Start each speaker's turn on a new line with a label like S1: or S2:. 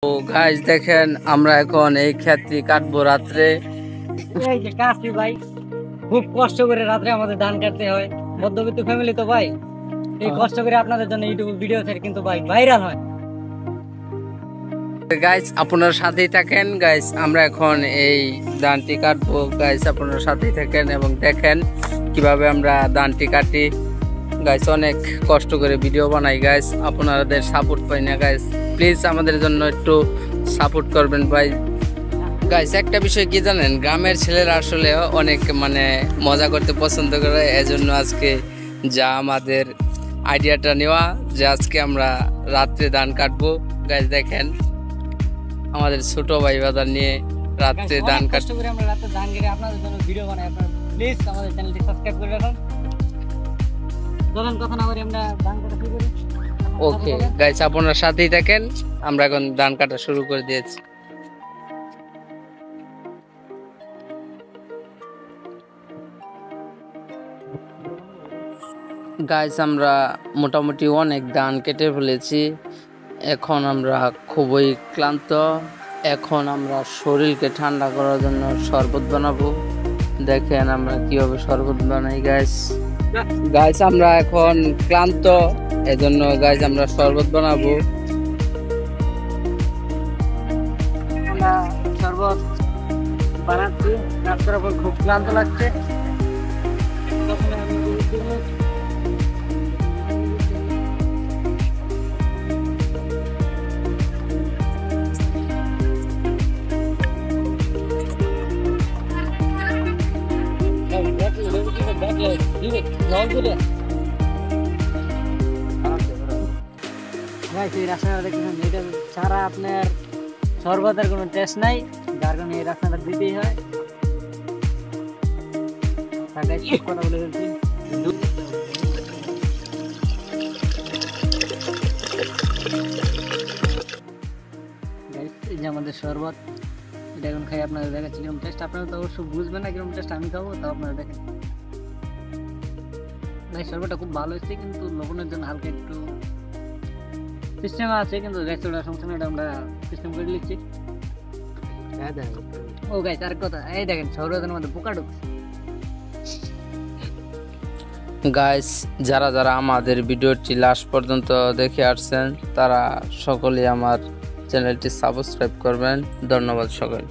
S1: তো গাইস দেখেন আমরা এখন এই ক্ষেত্রে কাটবো রাত্রে।
S2: এই যে কাশি ভাই, খুব কষ্ট করে রাত্রে আমাদের ধান কাটতে হয়। মধ্যবিত্ত ফ্যামিলি তো ভাই, এই কষ্ট করে আপনাদের জন্য ইউটিউব ভিডিও ছেড়ে কিন্তু ভাই ভাইরাল হয়।
S1: গাইস আপনার সাথেই থাকেন গাইস, আমরা এখন এই ধানটি কাটবো গাইস, আপনার সাথেই থাকেন এবং দেখেন কিভাবে আমরা ধানটি কাটি গাইস। অনেক কষ্ট করে ভিডিও বানাই গাইস, আপনাদের সাপোর্ট পাই না গাইস, প্লিজ আমাদের জন্য একটু সাপোর্ট করবেন ভাই। গাইস একটা বিষয় কি জানেন, গ্রামের ছেলেরা আসলে অনেক মজা করতে পছন্দ করে, এজন্য আজকে যা আমাদের আইডিয়াটা নেওয়া যে আজকে আমরা রাত্রে ধান কাটবো গাইস। দেখেন আমাদের ছোট ভাই বাজার নিয়ে রাত্রে ধান
S2: কষ্ট করে আমরা রাতে ধান কেটে আপনাদের জন্য ভিডিও বানাই। আপনারা প্লিজ আমাদের চ্যানেলটি সাবস্ক্রাইব করে রাখুন। চলুন কথা না বলে আমরা ধান কাটা শুরু করি।
S1: ওকে গাইস আপনার সাথেই থাকেন, আমরা এখন ধান কাটা শুরু করে দিয়েছি। গাইস আমরা মোটামুটি অনেক ধান কেটে ফেলেছি, এখন আমরা খুবই ক্লান্ত। এখন আমরা শরীরকে ঠান্ডা করার জন্য শরবত বানাবো। দেখেন আমরা কিভাবে শরবত বানাই গাইস। গাইস আমরা এখন ক্লান্ত, এজন্য গাইস আমরা শরবত বানাবো।
S2: আমরা শরবত বানাচ্ছি, কাজ করার পর খুব ক্লান্ত লাগছে। তখন আমি ছাড়া আপনার শরবতের কোনো টেস্ট নাই, যার কারণে এই রাস্তাটা দিতেই হয়। কথা বলে ফেলছি। এই যে আমাদের শরবত, এটা এখন খাই আপনাদের দেখাচ্ছি কিরকম টেস্ট। আপনারা তো অবশ্যই বুঝবেন না কিরকম টেস্ট, আমি খাবো তাও আপনারা দেখেন। ভাই শরবতটা খুব ভালো হচ্ছে, কিন্তু লবণের জন্য হালকা একটু সিস্টেম আছে, কিন্তু রেস্টুরেন্টের সমস্যা নেই, এটা আমরা সিস্টেম করে নিচ্ছি। ও গাইস আর কথা, এই দেখেন শরবতের মধ্যে পোকা ঢুকছে।
S1: গাইস যারা যারা আমাদের ভিডিওটি লাস্ট পর্যন্ত দেখে আসছেন তারা সকলেই আমার চ্যানেলটি সাবস্ক্রাইব করবেন। ধন্যবাদ সকল।